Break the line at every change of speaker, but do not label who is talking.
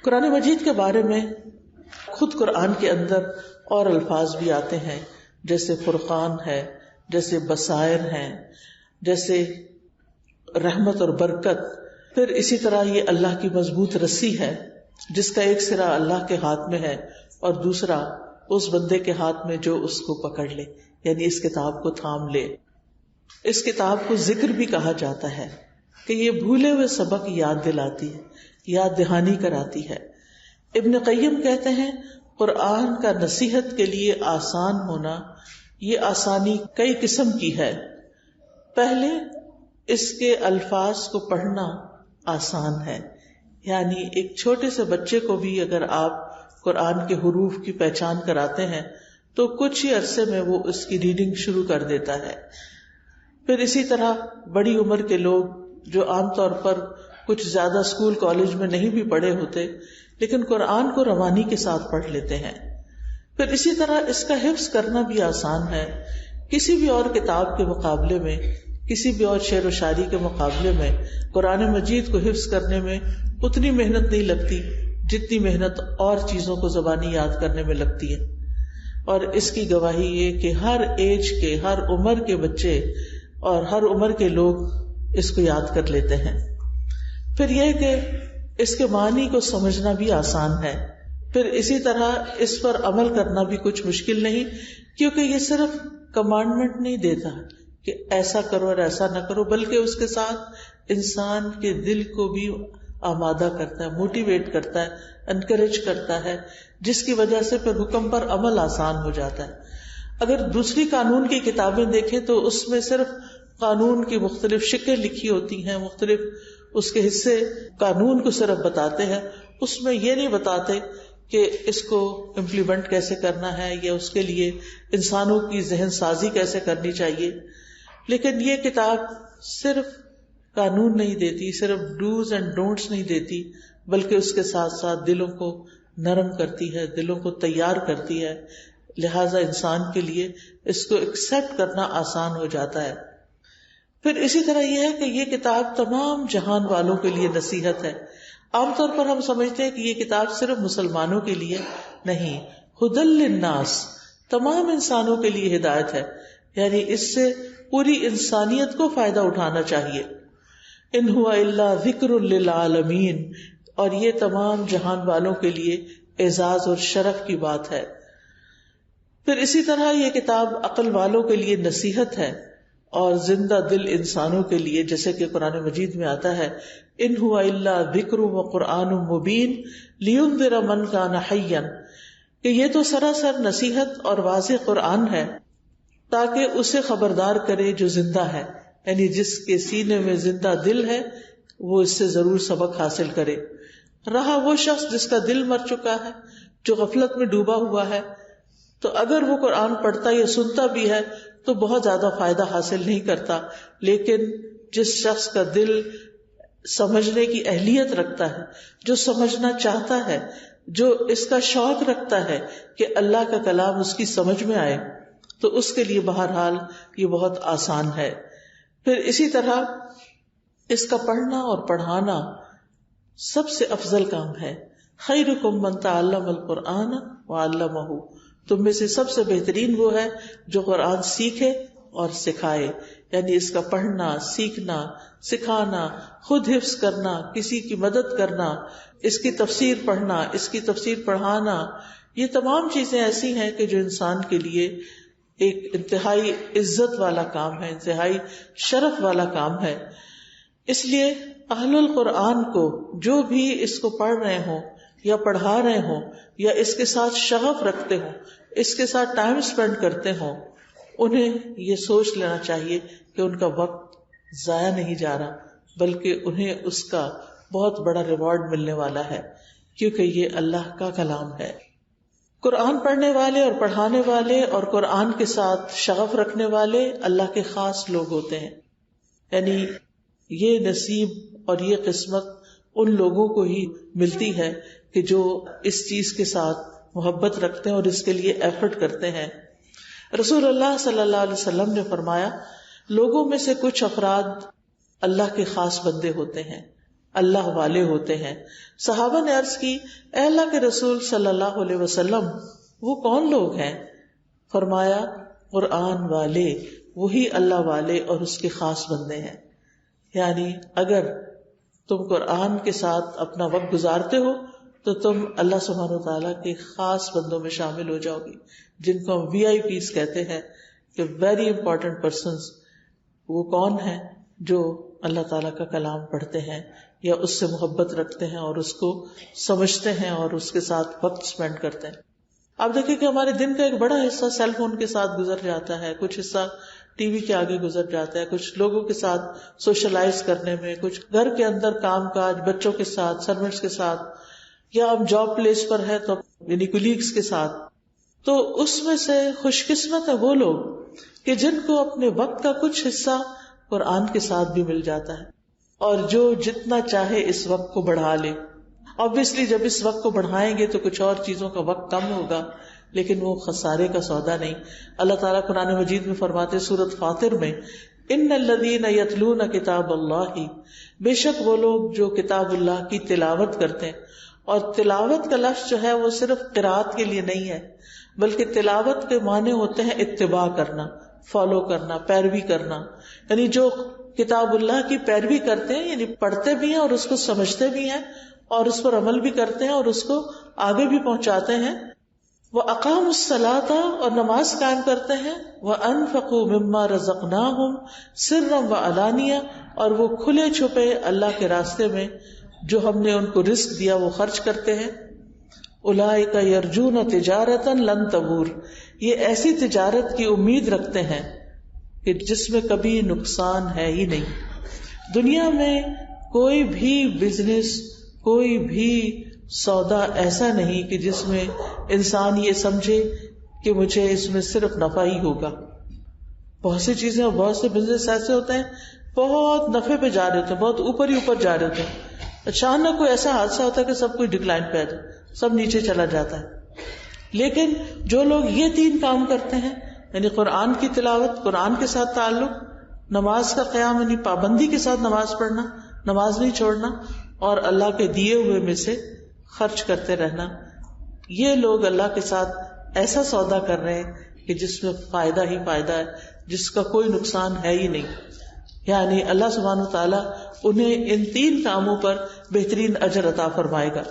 قرآن مجید کے بارے میں خود قرآن کے اندر اور الفاظ بھی آتے ہیں، جیسے فرقان ہے، جیسے بصائر ہیں، جیسے رحمت اور برکت. پھر اسی طرح یہ اللہ کی مضبوط رسی ہے جس کا ایک سرا اللہ کے ہاتھ میں ہے اور دوسرا اس بندے کے ہاتھ میں جو اس کو پکڑ لے، یعنی اس کتاب کو تھام لے. اس کتاب کو ذکر بھی کہا جاتا ہے کہ یہ بھولے ہوئے سبق یاد دلاتی ہے، یاد دہانی کراتی ہے. ابن قیم کہتے ہیں قرآن کا نصیحت کے لیے آسان ہونا، یہ آسانی کئی قسم کی ہے. پہلے اس کے الفاظ کو پڑھنا آسان ہے، یعنی ایک چھوٹے سے بچے کو بھی اگر آپ قرآن کے حروف کی پہچان کراتے ہیں تو کچھ ہی عرصے میں وہ اس کی ریڈنگ شروع کر دیتا ہے. پھر اسی طرح بڑی عمر کے لوگ جو عام طور پر کچھ زیادہ اسکول کالج میں نہیں بھی پڑھے ہوتے لیکن قرآن کو روانی کے ساتھ پڑھ لیتے ہیں. پھر اسی طرح اس کا حفظ کرنا بھی آسان ہے. کسی بھی اور کتاب کے مقابلے میں، کسی بھی اور شعر و شاعری کے مقابلے میں قرآن مجید کو حفظ کرنے میں اتنی محنت نہیں لگتی جتنی محنت اور چیزوں کو زبانی یاد کرنے میں لگتی ہے. اور اس کی گواہی یہ کہ ہر ایج کے، ہر عمر کے بچے اور ہر عمر کے لوگ اس کو یاد کر لیتے ہیں. پھر یہ کہ اس کے معنی کو سمجھنا بھی آسان ہے. پھر اسی طرح اس پر عمل کرنا بھی کچھ مشکل نہیں، کیونکہ یہ صرف کمانڈمنٹ نہیں دیتا کہ ایسا کرو اور ایسا نہ کرو، بلکہ اس کے ساتھ انسان کے دل کو بھی آمادہ کرتا ہے، موٹیویٹ کرتا ہے، انکریج کرتا ہے، جس کی وجہ سے پھر حکم پر عمل آسان ہو جاتا ہے. اگر دوسری قانون کی کتابیں دیکھیں تو اس میں صرف قانون کی مختلف شکلیں لکھی ہوتی ہیں، مختلف اس کے حصے قانون کو صرف بتاتے ہیں، اس میں یہ نہیں بتاتے کہ اس کو امپلیمنٹ کیسے کرنا ہے یا اس کے لیے انسانوں کی ذہن سازی کیسے کرنی چاہیے. لیکن یہ کتاب صرف قانون نہیں دیتی، صرف ڈوز اینڈ ڈونٹس نہیں دیتی، بلکہ اس کے ساتھ ساتھ دلوں کو نرم کرتی ہے، دلوں کو تیار کرتی ہے. لہذا انسان کے لیے اس کو ایکسپٹ کرنا آسان ہو جاتا ہے. پھر اسی طرح یہ ہے کہ یہ کتاب تمام جہان والوں کے لیے نصیحت ہے. عام طور پر ہم سمجھتے ہیں کہ یہ کتاب صرف مسلمانوں کے لیے نہیں، ھدی للناس، تمام انسانوں کے لیے ہدایت ہے، یعنی اس سے پوری انسانیت کو فائدہ اٹھانا چاہیے. ان ھو الا ذکر للعالمین، اور یہ تمام جہان والوں کے لیے اعزاز اور شرف کی بات ہے. پھر اسی طرح یہ کتاب عقل والوں کے لیے نصیحت ہے اور زندہ دل انسانوں کے لیے، جیسے کہ قرآن مجید میں آتا ہے ان ھو الا ذکر وقرآن مبین لینذر من کان حیا، کہ یہ تو سراسر نصیحت اور واضح قرآن ہے تاکہ اسے خبردار کرے جو زندہ ہے، یعنی جس کے سینے میں زندہ دل ہے وہ اس سے ضرور سبق حاصل کرے. رہا وہ شخص جس کا دل مر چکا ہے، جو غفلت میں ڈوبا ہوا ہے، تو اگر وہ قرآن پڑھتا یا سنتا بھی ہے تو بہت زیادہ فائدہ حاصل نہیں کرتا. لیکن جس شخص کا دل سمجھنے کی اہلیت رکھتا ہے، جو سمجھنا چاہتا ہے، جو اس کا شوق رکھتا ہے کہ اللہ کا کلام اس کی سمجھ میں آئے، تو اس کے لیے بہرحال یہ بہت آسان ہے. پھر اسی طرح اس کا پڑھنا اور پڑھانا سب سے افضل کام ہے. خیرکم من تعلم القرآن وعلمہ، تم میں سے سب سے بہترین وہ ہے جو قرآن سیکھے اور سکھائے، یعنی اس کا پڑھنا، سیکھنا، سکھانا، خود حفظ کرنا، کسی کی مدد کرنا، اس کی تفسیر پڑھنا، اس کی تفسیر پڑھانا، یہ تمام چیزیں ایسی ہیں کہ جو انسان کے لیے ایک انتہائی عزت والا کام ہے، انتہائی شرف والا کام ہے. اس لیے اہل القرآن کو جو بھی اس کو پڑھ رہے ہوں یا پڑھا رہے ہوں یا اس کے ساتھ شغف رکھتے ہوں، اس کے ساتھ ٹائم سپینڈ کرتے ہوں، انہیں یہ سوچ لینا چاہیے کہ ان کا وقت ضائع نہیں جا رہا، بلکہ انہیں اس کا بہت بڑا ریوارڈ ملنے والا ہے، کیونکہ یہ اللہ کا کلام ہے. قرآن پڑھنے والے اور پڑھانے والے اور قرآن کے ساتھ شغف رکھنے والے اللہ کے خاص لوگ ہوتے ہیں. یعنی یہ نصیب اور یہ قسمت ان لوگوں کو ہی ملتی ہے کہ جو اس چیز کے ساتھ محبت رکھتے ہیں اور اس کے لیے ایفرٹ کرتے ہیں. رسول اللہ صلی اللہ علیہ وسلم نے فرمایا، لوگوں میں سے کچھ افراد اللہ کے خاص بندے ہوتے ہیں، اللہ والے ہوتے ہیں. صحابہ نے عرض کی اے اللہ کے رسول صلی اللہ علیہ وسلم وہ کون لوگ ہیں؟ فرمایا قرآن والے، وہی اللہ والے اور اس کے خاص بندے ہیں. یعنی اگر تم قرآن کے ساتھ اپنا وقت گزارتے ہو تو تم اللہ سبحانہ وتعالیٰ کے خاص بندوں میں شامل ہو جاؤ گی، جن کو ہم VIPs کہتے ہیں کہ ویری امپورٹنٹ پرسنز. وہ کون ہیں؟ جو اللہ تعالیٰ کا کلام پڑھتے ہیں یا اس سے محبت رکھتے ہیں اور اس کو سمجھتے ہیں اور اس کے ساتھ وقت اسپینڈ کرتے ہیں. آپ دیکھیں کہ ہمارے دن کا ایک بڑا حصہ سیل فون کے ساتھ گزر جاتا ہے، کچھ حصہ ٹی وی کے آگے گزر جاتا ہے، کچھ لوگوں کے ساتھ سوشلائز کرنے میں، کچھ گھر کے اندر کام کاج، بچوں کے ساتھ، سروینٹس کے ساتھ، یا ہم جاب پلیس پر ہے تو یعنی کولیگز کے ساتھ. تو اس میں سے خوش قسمت ہے وہ لوگ کہ جن کو اپنے وقت کا کچھ حصہ قرآن کے ساتھ بھی مل جاتا ہے، اور جو جتنا چاہے اس وقت کو بڑھا لے. obviously جب اس وقت کو بڑھائیں گے تو کچھ اور چیزوں کا وقت کم ہوگا، لیکن وہ خسارے کا سودا نہیں. اللہ تعالیٰ قرآن مجید میں فرماتے سورۃ فاطر میں ان الذین یتلون کتاب اللہ، بے شک وہ لوگ جو کتاب اللہ کی تلاوت کرتے ہیں. اور تلاوت کا لفظ جو ہے وہ صرف قرات کے لیے نہیں ہے، بلکہ تلاوت کے معنی ہوتے ہیں اتباع کرنا، فالو کرنا، پیروی کرنا. یعنی جو کتاب اللہ کی پیروی کرتے ہیں، یعنی پڑھتے بھی ہیں اور اس کو سمجھتے بھی ہیں اور اس پر عمل بھی کرتے ہیں اور اس کو آگے بھی پہنچاتے ہیں. وَأَقَامُوا الصَّلَاةَ، اور نماز قائم کرتے ہیں. وَأَنفَقُوا مِمَّا رَزَقْنَاهُمْ سِرًّا وَعَلَانِيَةً، اور وہ کھلے چھپے اللہ کے راستے میں جو ہم نے ان کو رزق دیا وہ خرچ کرتے ہیں. اولئک یرجون تجارتا لن تبور، یہ ایسی تجارت کی امید رکھتے ہیں کہ جس میں کبھی نقصان ہے ہی نہیں. دنیا میں کوئی بھی بزنس، کوئی بھی سودا ایسا نہیں کہ جس میں انسان یہ سمجھے کہ مجھے اس میں صرف نفع ہی ہوگا. بہت سی چیزیں اور بہت سے بزنس ایسے ہوتے ہیں بہت نفع پہ جا رہے ہوتے ہیں، بہت اوپر ہی اوپر جا رہے ہوتے ہیں. اچانک کوئی ایسا حادثہ ہوتا ہے کہ سب کچھ ڈکلائن پہ آ جائے، سب نیچے چلا جاتا ہے. لیکن جو لوگ یہ 3 کام کرتے ہیں، یعنی قرآن کی تلاوت، قرآن کے ساتھ تعلق، نماز کا قیام یعنی پابندی کے ساتھ نماز پڑھنا، نماز نہیں چھوڑنا، اور اللہ کے دیے ہوئے میں سے خرچ کرتے رہنا، یہ لوگ اللہ کے ساتھ ایسا سودا کر رہے ہیں کہ جس میں فائدہ ہی فائدہ ہے، جس کا کوئی نقصان ہے ہی نہیں. یعنی اللہ سبحانہ وتعالیٰ انہیں ان 3 کاموں پر بہترین اجر عطا فرمائے گا.